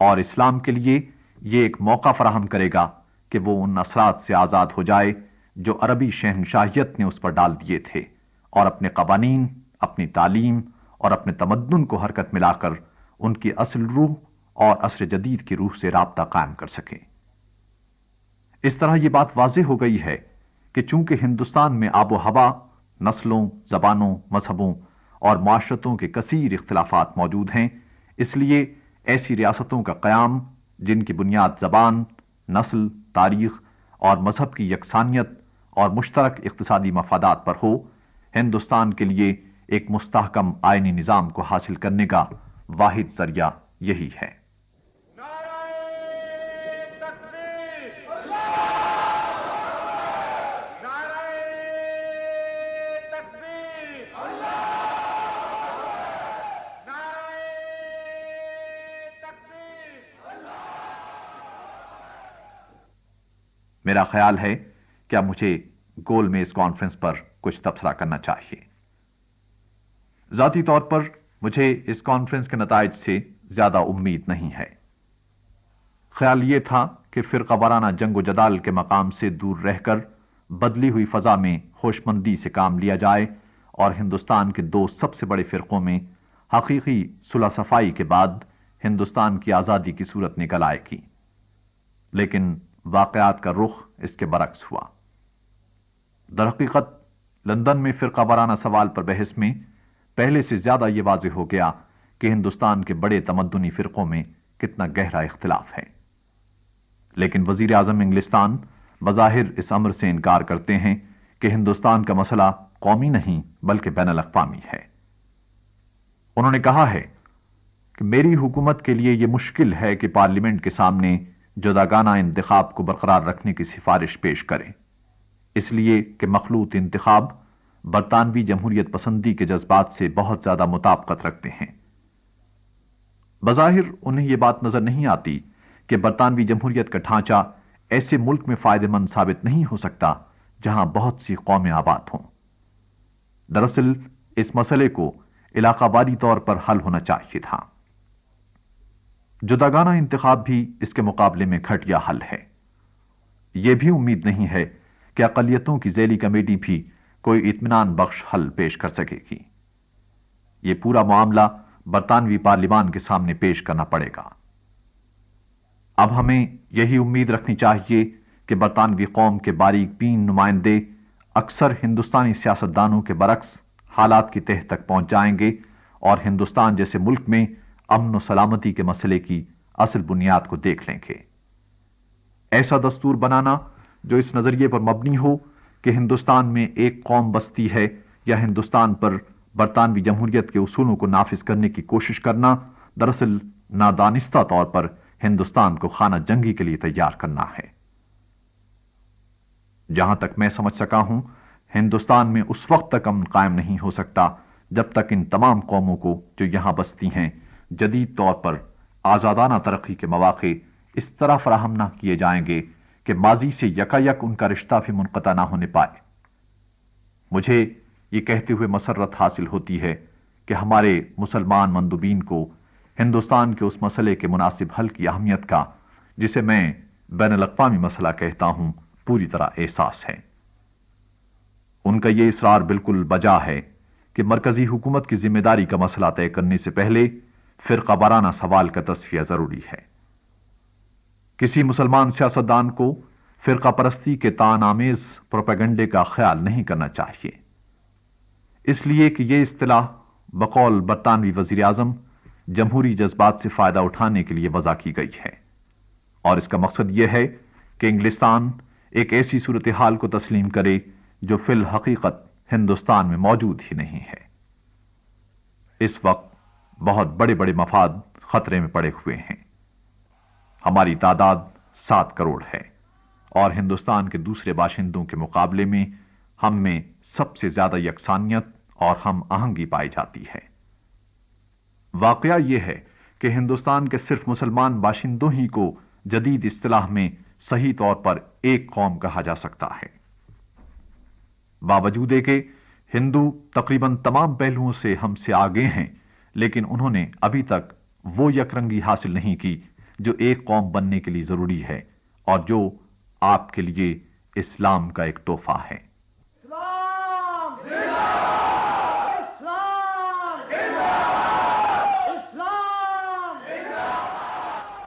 اور اسلام کے لیے یہ ایک موقع فراہم کرے گا کہ وہ ان اثرات سے آزاد ہو جائے جو عربی شہنشاہیت نے اس پر ڈال دیے تھے، اور اپنے قوانین، اپنی تعلیم اور اپنے تمدن کو حرکت ملا کر ان کی اصل روح اور عصر جدید کی روح سے رابطہ قائم کر سکے۔ اس طرح یہ بات واضح ہو گئی ہے کہ چونکہ ہندوستان میں آب و ہوا، نسلوں، زبانوں، مذہبوں اور معاشرتوں کے کثیر اختلافات موجود ہیں، اس لیے ایسی ریاستوں کا قیام جن کی بنیاد زبان، نسل، تاریخ اور مذہب کی یکسانیت اور مشترک اقتصادی مفادات پر ہو، ہندوستان کے لیے ایک مستحکم آئینی نظام کو حاصل کرنے کا واحد ذریعہ یہی ہے۔ میرا خیال ہے کہ اب مجھے گول میز کانفرنس پر کچھ تبصرہ کرنا چاہیے۔ ذاتی طور پر مجھے اس کانفرنس کے نتائج سے زیادہ امید نہیں ہے۔ خیال یہ تھا کہ فرقہ وارانہ جنگ و جدال کے مقام سے دور رہ کر بدلی ہوئی فضا میں ہوش مندی سے کام لیا جائے اور ہندوستان کے دو سب سے بڑے فرقوں میں حقیقی صلح صفائی کے بعد ہندوستان کی آزادی کی صورت نکل آئے گی، لیکن واقعات کا رخ اس کے برعکس ہوا۔ در حقیقت لندن میں فرقہ وارانہ سوال پر بحث میں پہلے سے زیادہ یہ واضح ہو گیا کہ ہندوستان کے بڑے تمدنی فرقوں میں کتنا گہرا اختلاف ہے، لیکن وزیر اعظم انگلستان بظاہر اس امر سے انکار کرتے ہیں کہ ہندوستان کا مسئلہ قومی نہیں بلکہ بین الاقوامی ہے۔ انہوں نے کہا ہے کہ میری حکومت کے لیے یہ مشکل ہے کہ پارلیمنٹ کے سامنے جداگانہ انتخاب کو برقرار رکھنے کی سفارش پیش کریں، اس لیے کہ مخلوط انتخاب برطانوی جمہوریت پسندی کے جذبات سے بہت زیادہ مطابقت رکھتے ہیں۔ بظاہر انہیں یہ بات نظر نہیں آتی کہ برطانوی جمہوریت کا ڈھانچہ ایسے ملک میں فائدہ مند ثابت نہیں ہو سکتا جہاں بہت سی قومیں آباد ہوں۔ دراصل اس مسئلے کو علاقہ واری طور پر حل ہونا چاہیے تھا۔ جداگانہ انتخاب بھی اس کے مقابلے میں گھٹیا حل ہے۔ یہ بھی امید نہیں ہے کہ اقلیتوں کی ذیلی کمیٹی بھی کوئی اطمینان بخش حل پیش کر سکے گی۔ یہ پورا معاملہ برطانوی پارلیمان کے سامنے پیش کرنا پڑے گا۔ اب ہمیں یہی امید رکھنی چاہیے کہ برطانوی قوم کے باریک بین نمائندے اکثر ہندوستانی سیاستدانوں کے برعکس حالات کی تہ تک پہنچ جائیں گے اور ہندوستان جیسے ملک میں امن و سلامتی کے مسئلے کی اصل بنیاد کو دیکھ لیں گے۔ ایسا دستور بنانا جو اس نظریے پر مبنی ہو کہ ہندوستان میں ایک قوم بستی ہے یا ہندوستان پر برطانوی جمہوریت کے اصولوں کو نافذ کرنے کی کوشش کرنا، دراصل نادانستہ طور پر ہندوستان کو خانہ جنگی کے لیے تیار کرنا ہے۔ جہاں تک میں سمجھ سکا ہوں، ہندوستان میں اس وقت تک امن قائم نہیں ہو سکتا جب تک ان تمام قوموں کو جو یہاں بستی ہیں جدید طور پر آزادانہ ترقی کے مواقع اس طرح فراہم نہ کیے جائیں گے کہ ماضی سے یکایک ان کا رشتہ بھی منقطع نہ ہونے پائے۔ مجھے یہ کہتے ہوئے مسرت حاصل ہوتی ہے کہ ہمارے مسلمان مندوبین کو ہندوستان کے اس مسئلے کے مناسب حل کی اہمیت کا، جسے میں بین الاقوامی مسئلہ کہتا ہوں، پوری طرح احساس ہے۔ ان کا یہ اصرار بالکل بجا ہے کہ مرکزی حکومت کی ذمہ داری کا مسئلہ طے کرنے سے پہلے فرقہ وارانہ سوال کا تصفیہ ضروری ہے۔ کسی مسلمان سیاستدان کو فرقہ پرستی کے طعن آمیز پروپیگنڈے کا خیال نہیں کرنا چاہیے، اس لیے کہ یہ اصطلاح بقول برطانوی وزیر اعظم جمہوری جذبات سے فائدہ اٹھانے کے لیے وضع کی گئی ہے، اور اس کا مقصد یہ ہے کہ انگلستان ایک ایسی صورتحال کو تسلیم کرے جو فی الحقیقت ہندوستان میں موجود ہی نہیں ہے۔ اس وقت بہت بڑے بڑے مفاد خطرے میں پڑے ہوئے ہیں۔ ہماری تعداد 7 کروڑ ہے اور ہندوستان کے دوسرے باشندوں کے مقابلے میں ہم میں سب سے زیادہ یکسانیت اور ہم آہنگی پائی جاتی ہے۔ واقعہ یہ ہے کہ ہندوستان کے صرف مسلمان باشندوں ہی کو جدید اصطلاح میں صحیح طور پر ایک قوم کہا جا سکتا ہے۔ باوجود کہ ہندو تقریباً تمام پہلوؤں سے ہم سے آگے ہیں، لیکن انہوں نے ابھی تک وہ یکرنگی حاصل نہیں کی جو ایک قوم بننے کے لیے ضروری ہے اور جو آپ کے لیے اسلام کا ایک تحفہ ہے۔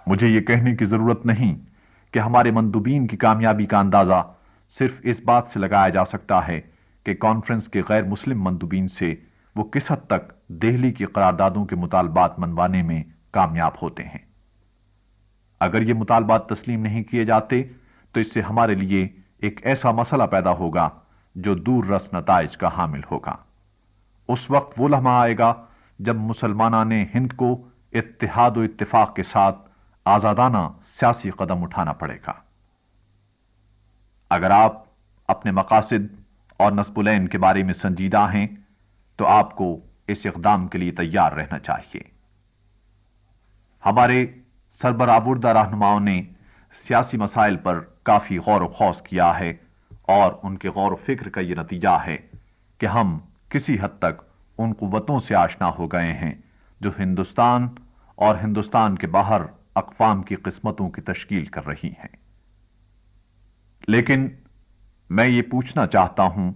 مجھے یہ کہنے کی ضرورت نہیں کہ ہمارے مندوبین کی کامیابی کا اندازہ صرف اس بات سے لگایا جا سکتا ہے کہ کانفرنس کے غیر مسلم مندوبین سے وہ کس حد تک دہلی کی قراردادوں کے مطالبات منوانے میں کامیاب ہوتے ہیں۔ اگر یہ مطالبات تسلیم نہیں کیے جاتے تو اس سے ہمارے لیے ایک ایسا مسئلہ پیدا ہوگا جو دور رس نتائج کا حامل ہوگا۔ اس وقت وہ لمحہ آئے گا جب مسلمانان ہند کو اتحاد و اتفاق کے ساتھ آزادانہ سیاسی قدم اٹھانا پڑے گا۔ اگر آپ اپنے مقاصد اور نصب العین کے بارے میں سنجیدہ ہیں تو آپ کو اس اقدام کے لیے تیار رہنا چاہیے۔ ہمارے سربراہ رہنماؤں نے سیاسی مسائل پر کافی غور و خوض کیا ہے اور ان کے غور و فکر کا یہ نتیجہ ہے کہ ہم کسی حد تک ان قوتوں سے آشنا ہو گئے ہیں جو ہندوستان اور ہندوستان کے باہر اقوام کی قسمتوں کی تشکیل کر رہی ہیں۔ لیکن میں یہ پوچھنا چاہتا ہوں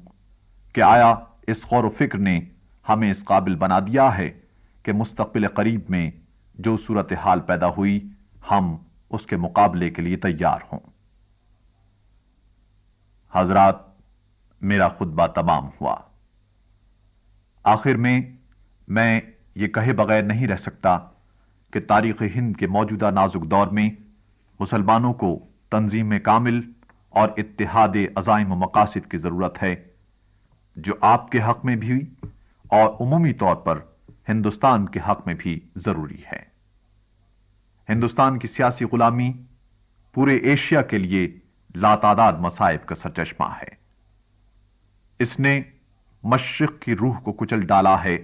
کہ آیا اس غور و فکر نے ہمیں اس قابل بنا دیا ہے کہ مستقبل قریب میں جو صورتحال پیدا ہوئی ہم اس کے مقابلے کے لیے تیار ہوں؟ حضرات، میرا خطبہ تمام ہوا۔ آخر میں یہ کہے بغیر نہیں رہ سکتا کہ تاریخ ہند کے موجودہ نازک دور میں مسلمانوں کو تنظیم کامل اور اتحاد عزائم و مقاصد کی ضرورت ہے، جو آپ کے حق میں بھی اور عمومی طور پر ہندوستان کے حق میں بھی ضروری ہے۔ ہندوستان کی سیاسی غلامی پورے ایشیا کے لیے لاتعداد مصائب کا سرچشمہ ہے۔ اس نے مشرق کی روح کو کچل ڈالا ہے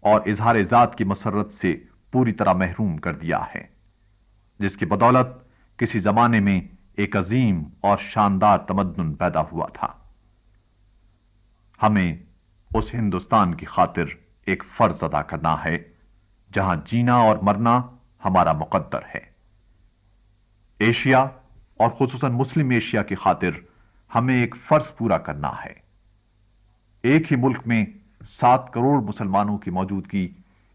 اور اظہار ذات کی مسرت سے پوری طرح محروم کر دیا ہے، جس کی بدولت کسی زمانے میں ایک عظیم اور شاندار تمدن پیدا ہوا تھا۔ ہمیں اس ہندوستان کی خاطر ایک فرض ادا کرنا ہے جہاں جینا اور مرنا ہمارا مقدر ہے۔ ایشیا اور خصوصاً مسلم ایشیا کی خاطر ہمیں ایک فرض پورا کرنا ہے۔ ایک ہی ملک میں 7 کروڑ مسلمانوں کی موجودگی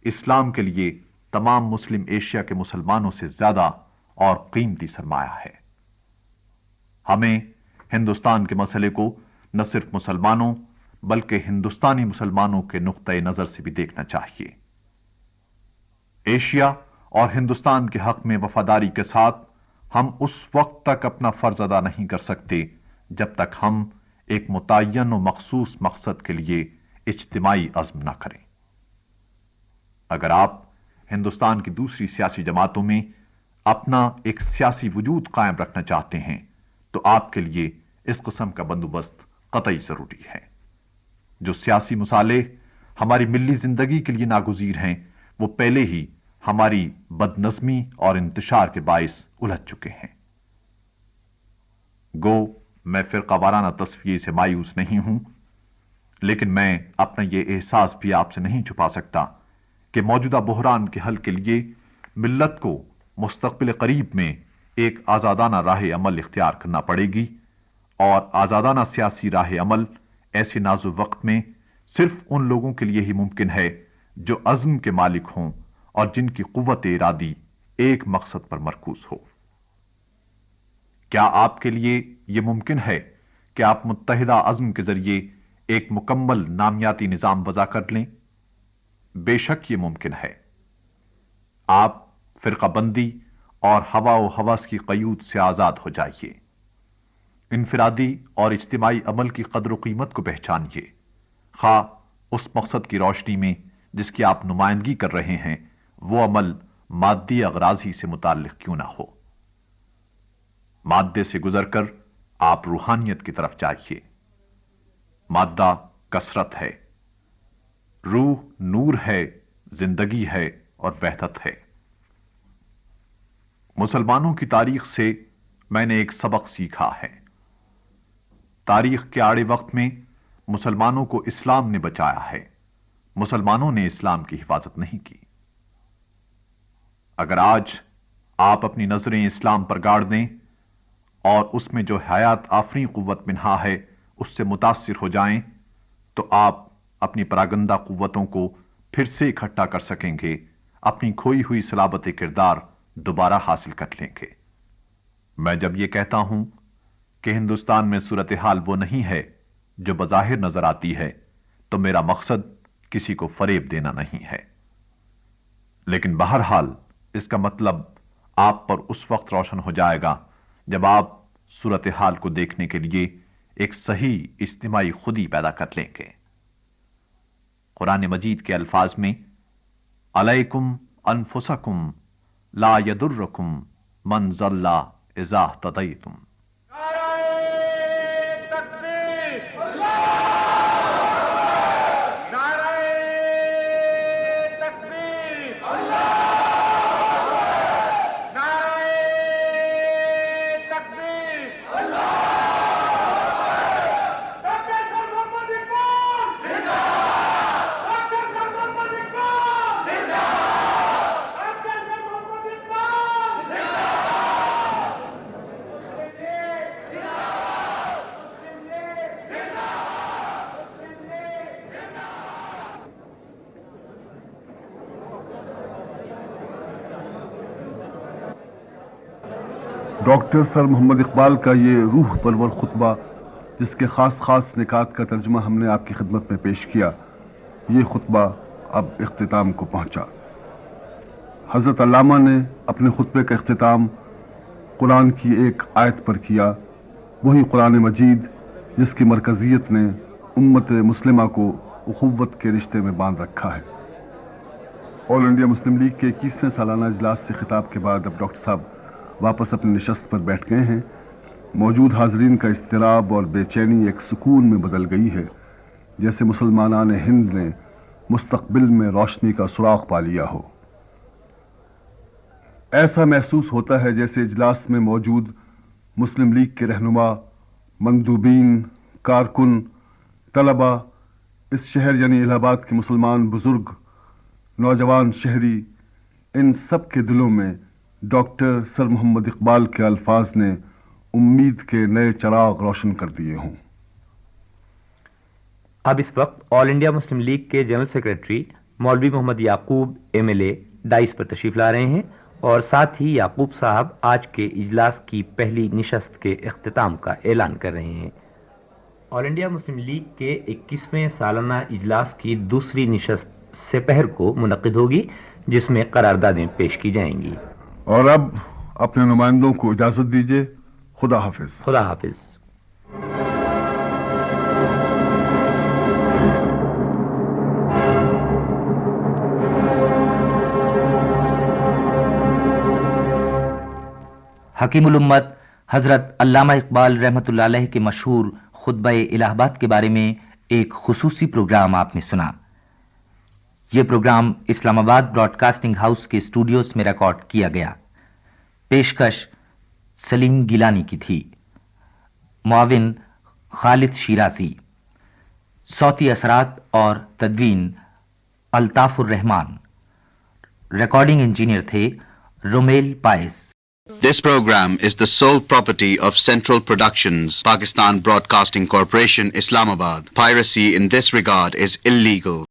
اسلام کے لیے تمام مسلم ایشیا کے مسلمانوں سے زیادہ اور قیمتی سرمایہ ہے۔ ہمیں ہندوستان کے مسئلے کو نہ صرف مسلمانوں بلکہ ہندوستانی مسلمانوں کے نقطۂ نظر سے بھی دیکھنا چاہیے۔ ایشیا اور ہندوستان کے حق میں وفاداری کے ساتھ ہم اس وقت تک اپنا فرض ادا نہیں کر سکتے جب تک ہم ایک متعین و مخصوص مقصد کے لیے اجتماعی عزم نہ کریں۔ اگر آپ ہندوستان کی دوسری سیاسی جماعتوں میں اپنا ایک سیاسی وجود قائم رکھنا چاہتے ہیں تو آپ کے لیے اس قسم کا بندوبست قطعی ضروری ہے۔ جو سیاسی مصالح ہماری ملی زندگی کے لیے ناگزیر ہیں وہ پہلے ہی ہماری بدنظمی اور انتشار کے باعث الجھ چکے ہیں۔ گو میں فرقہ وارانہ تصفیے سے مایوس نہیں ہوں، لیکن میں اپنا یہ احساس بھی آپ سے نہیں چھپا سکتا کہ موجودہ بحران کے حل کے لیے ملت کو مستقبل قریب میں ایک آزادانہ راہ عمل اختیار کرنا پڑے گی، اور آزادانہ سیاسی راہ عمل ایسے نازک وقت میں صرف ان لوگوں کے لیے ہی ممکن ہے جو عزم کے مالک ہوں اور جن کی قوت ارادی ایک مقصد پر مرکوز ہو۔ کیا آپ کے لیے یہ ممکن ہے کہ آپ متحدہ عزم کے ذریعے ایک مکمل نامیاتی نظام وضع کر لیں؟ بے شک یہ ممکن ہے۔ آپ فرقہ بندی اور ہوا و ہوس کی قیود سے آزاد ہو جائیے۔ انفرادی اور اجتماعی عمل کی قدر و قیمت کو پہچانیے، خواہ اس مقصد کی روشنی میں جس کی آپ نمائندگی کر رہے ہیں وہ عمل مادی اغراض ہی سے متعلق کیوں نہ ہو۔ مادے سے گزر کر آپ روحانیت کی طرف جائیے۔ مادہ کثرت ہے، روح نور ہے، زندگی ہے اور وحدت ہے۔ مسلمانوں کی تاریخ سے میں نے ایک سبق سیکھا ہے۔ تاریخ کے آڑے وقت میں مسلمانوں کو اسلام نے بچایا ہے، مسلمانوں نے اسلام کی حفاظت نہیں کی۔ اگر آج آپ اپنی نظریں اسلام پر گاڑ دیں اور اس میں جو حیات آفریں قوت منہا ہے اس سے متاثر ہو جائیں تو آپ اپنی پراگندہ قوتوں کو پھر سے اکٹھا کر سکیں گے، اپنی کھوئی ہوئی صلابت کردار دوبارہ حاصل کر لیں گے۔ میں جب یہ کہتا ہوں کہ ہندوستان میں صورتحال وہ نہیں ہے جو بظاہر نظر آتی ہے تو میرا مقصد کسی کو فریب دینا نہیں ہے، لیکن بہرحال اس کا مطلب آپ پر اس وقت روشن ہو جائے گا جب آپ صورتحال کو دیکھنے کے لیے ایک صحیح اجتماعی خودی پیدا کر لیں گے۔ قرآن مجید کے الفاظ میں علیکم انفسکم لا یضرکم من ضل اذا اہتدیتم، ڈاکٹر سر محمد اقبال کا یہ روح پرور خطبہ، جس کے خاص خاص نکات کا ترجمہ ہم نے آپ کی خدمت میں پیش کیا، یہ خطبہ اب اختتام کو پہنچا۔ حضرت علامہ نے اپنے خطبے کا اختتام قرآن کی ایک آیت پر کیا، وہی قرآن مجید جس کی مرکزیت نے امت مسلمہ کو اخوت کے رشتے میں باندھ رکھا ہے۔ آل انڈیا مسلم لیگ کے 21ویں سالانہ اجلاس سے خطاب کے بعد اب ڈاکٹر صاحب واپس اپنی نشست پر بیٹھ گئے ہیں۔ موجود حاضرین کا اضطراب اور بے چینی ایک سکون میں بدل گئی ہے، جیسے مسلمانان ہند نے مستقبل میں روشنی کا سراغ پا لیا ہو۔ ایسا محسوس ہوتا ہے جیسے اجلاس میں موجود مسلم لیگ کے رہنما، مندوبین، کارکن، طلبہ، اس شہر یعنی الہ آباد کے مسلمان بزرگ، نوجوان شہری، ان سب کے دلوں میں ڈاکٹر سر محمد اقبال کے الفاظ نے امید کے نئے چراغ روشن کر دیے ہوں۔ اب اس وقت آل انڈیا مسلم لیگ کے جنرل سیکرٹری مولوی محمد یعقوب MLA ڈائس پر تشریف لا رہے ہیں اور ساتھ ہی یعقوب صاحب آج کے اجلاس کی پہلی نشست کے اختتام کا اعلان کر رہے ہیں۔ آل انڈیا مسلم لیگ کے 21ویں سالانہ اجلاس کی دوسری نشست سپہر کو منعقد ہوگی، جس میں قراردادیں پیش کی جائیں گی۔ اور اب اپنے نمائندوں کو اجازت دیجیے۔ خدا حافظ۔ خدا حافظ۔ حکیم الامت حضرت علامہ اقبال رحمۃ اللہ علیہ کے مشہور خطبہ الہ آباد کے بارے میں ایک خصوصی پروگرام آپ نے سنا۔ یہ پروگرام اسلام آباد براڈ کاسٹنگ ہاؤس کے اسٹوڈیوز میں ریکارڈ کیا گیا۔ پیشکش سلیم گیلانی کی تھی، معاون خالد شیرازی، صوتی اثرات اور تدوین الطاف الرحمان، ریکارڈنگ انجینئر تھے رومیل پائس۔ This program is the sole property of Central Productions, Pakistan Broadcasting Corporation, Islamabad. Piracy in this regard is illegal.